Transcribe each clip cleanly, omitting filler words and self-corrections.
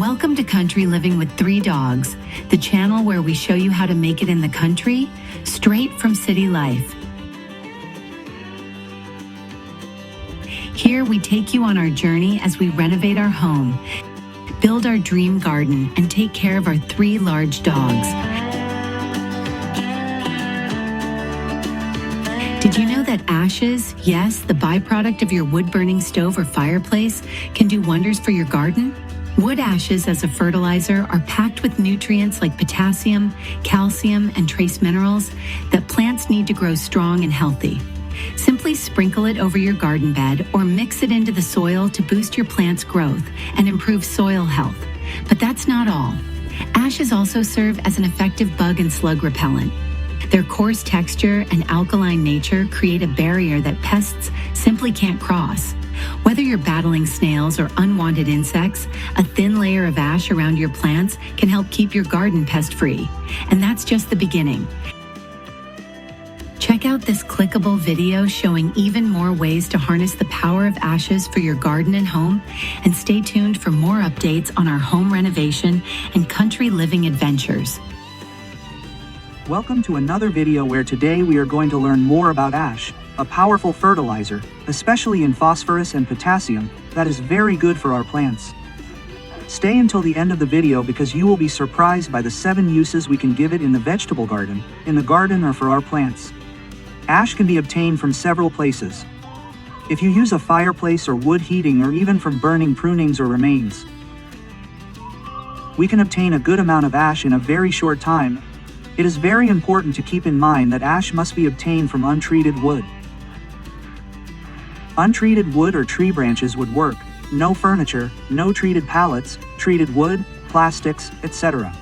Welcome to Country Living with 3 Dogs, the channel where we show you how to make it in the country, straight from city life. Here we take you on our journey as we renovate our home, build our dream garden, and take care of our 3 large dogs. Did you know that ashes, yes, the byproduct of your wood-burning stove or fireplace, can do wonders for your garden? Wood ashes as a fertilizer are packed with nutrients like potassium, calcium, and trace minerals that plants need to grow strong and healthy. Simply sprinkle it over your garden bed or mix it into the soil to boost your plant's growth and improve soil health. But that's not all. Ashes also serve as an effective bug and slug repellent. Their coarse texture and alkaline nature create a barrier that pests simply can't cross. Whether you're battling snails or unwanted insects, a thin layer of ash around your plants can help keep your garden pest-free. And that's just the beginning. Check out this clickable video showing even more ways to harness the power of ashes for your garden and home, and stay tuned for more updates on our home renovation and country living adventures. Welcome to another video where today we are going to learn more about ash, a powerful fertilizer, especially in phosphorus and potassium, that is very good for our plants. Stay until the end of the video because you will be surprised by the 7 uses we can give it in the vegetable garden, in the garden, or for our plants. Ash can be obtained from several places. If you use a fireplace or wood heating, or even from burning prunings or remains, we can obtain a good amount of ash in a very short time. It is very important to keep in mind that ash must be obtained from untreated wood. Untreated wood or tree branches would work. No furniture, no treated pallets, treated wood, plastics, etc.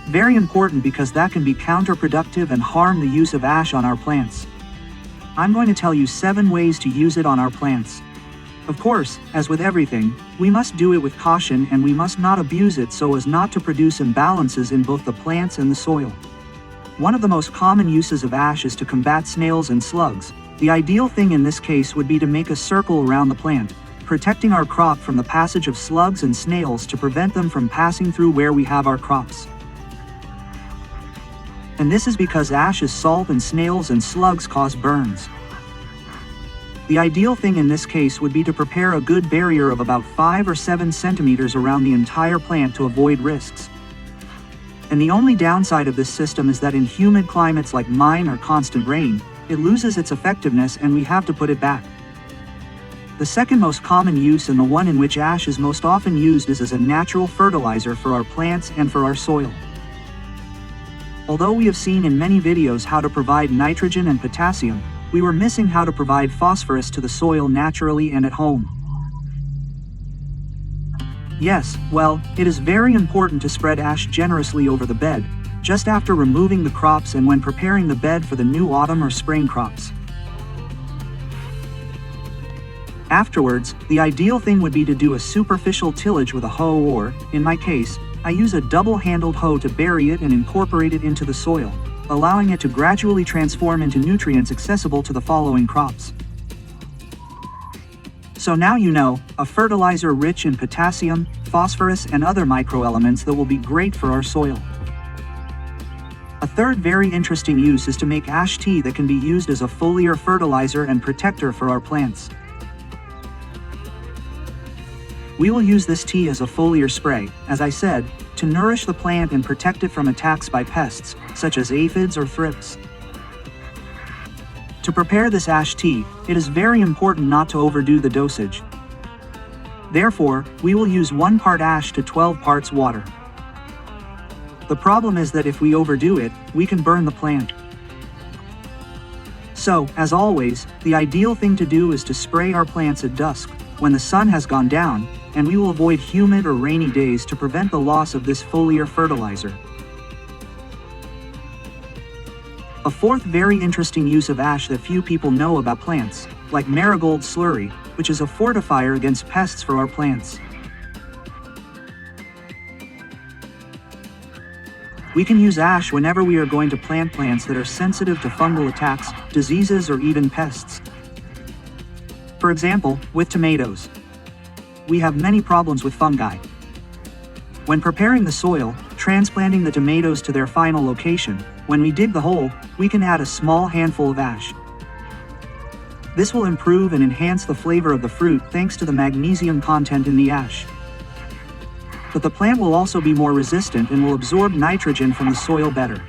Very important because that can be counterproductive and harm the use of ash on our plants. I'm going to tell you 7 ways to use it on our plants. Of course, as with everything, we must do it with caution and we must not abuse it so as not to produce imbalances in both the plants and the soil. One of the most common uses of ash is to combat snails and slugs. The ideal thing in this case would be to make a circle around the plant, protecting our crop from the passage of slugs and snails to prevent them from passing through where we have our crops. And this is because ash is salt and snails and slugs cause burns. The ideal thing in this case would be to prepare a good barrier of about 5 or 7 centimeters around the entire plant to avoid risks. And the only downside of this system is that in humid climates like mine or constant rain, it loses its effectiveness and we have to put it back. The second most common use, and the one in which ash is most often used, is as a natural fertilizer for our plants and for our soil. Although we have seen in many videos how to provide nitrogen and potassium, we were missing how to provide phosphorus to the soil naturally and at home. Yes, well, it is very important to spread ash generously over the bed, just after removing the crops and when preparing the bed for the new autumn or spring crops. Afterwards, the ideal thing would be to do a superficial tillage with a hoe, or, in my case, I use a double-handled hoe to bury it and incorporate it into the soil, allowing it to gradually transform into nutrients accessible to the following crops. So now you know, a fertilizer rich in potassium, phosphorus, and other microelements that will be great for our soil. A third very interesting use is to make ash tea that can be used as a foliar fertilizer and protector for our plants. We will use this tea as a foliar spray, as I said, to nourish the plant and protect it from attacks by pests, such as aphids or thrips. To prepare this ash tea, it is very important not to overdo the dosage. Therefore, we will use 1 part ash to 12 parts water. The problem is that if we overdo it, we can burn the plant. So, as always, the ideal thing to do is to spray our plants at dusk, when the sun has gone down, and we will avoid humid or rainy days to prevent the loss of this foliar fertilizer. A fourth very interesting use of ash that few people know about plants, like marigold slurry, which is a fortifier against pests for our plants. We can use ash whenever we are going to plant plants that are sensitive to fungal attacks, diseases, or even pests. For example, with tomatoes. We have many problems with fungi. When preparing the soil, transplanting the tomatoes to their final location, when we dig the hole, we can add a small handful of ash. This will improve and enhance the flavor of the fruit thanks to the magnesium content in the ash. But the plant will also be more resistant and will absorb nitrogen from the soil better.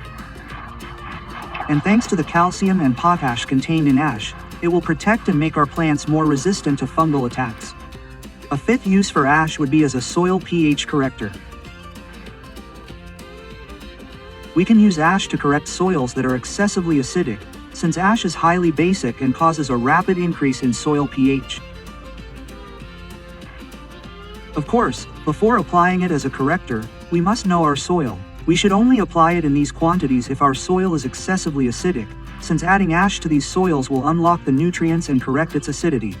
And thanks to the calcium and potash contained in ash, it will protect and make our plants more resistant to fungal attacks. A fifth use for ash would be as a soil pH corrector. We can use ash to correct soils that are excessively acidic, since ash is highly basic and causes a rapid increase in soil pH. Of course, before applying it as a corrector, we must know our soil. We should only apply it in these quantities if our soil is excessively acidic, since adding ash to these soils will unlock the nutrients and correct its acidity.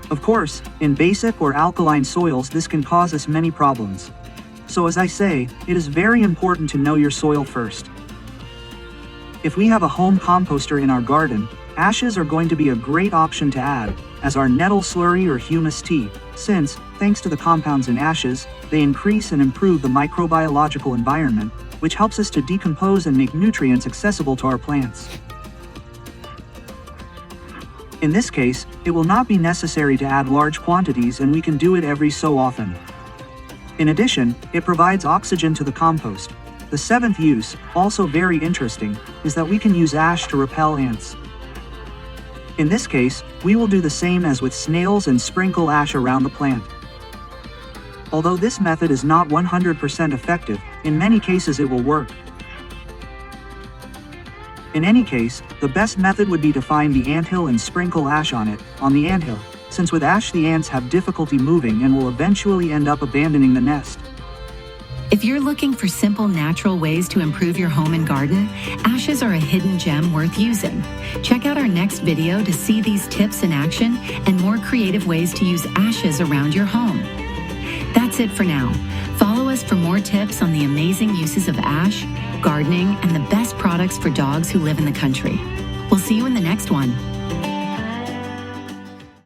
Of course, in basic or alkaline soils this can cause us many problems. So as I say, it is very important to know your soil first. If we have a home composter in our garden, ashes are going to be a great option to add, as our nettle slurry or humus tea, since, thanks to the compounds in ashes, they increase and improve the microbiological environment, which helps us to decompose and make nutrients accessible to our plants. In this case, it will not be necessary to add large quantities and we can do it every so often. In addition, it provides oxygen to the compost. The seventh use, also very interesting, is that we can use ash to repel ants. In this case, we will do the same as with snails and sprinkle ash around the plant. Although this method is not 100% effective, in many cases it will work. In any case, the best method would be to find the anthill and sprinkle ash on it, on the anthill, since with ash the ants have difficulty moving and will eventually end up abandoning the nest. If you're looking for simple, natural ways to improve your home and garden, ashes are a hidden gem worth using. Check out our next video to see these tips in action and more creative ways to use ashes around your home. That's it for now. Follow us for more tips on the amazing uses of ash, gardening, and the best products for dogs who live in the country. We'll see you in the next one.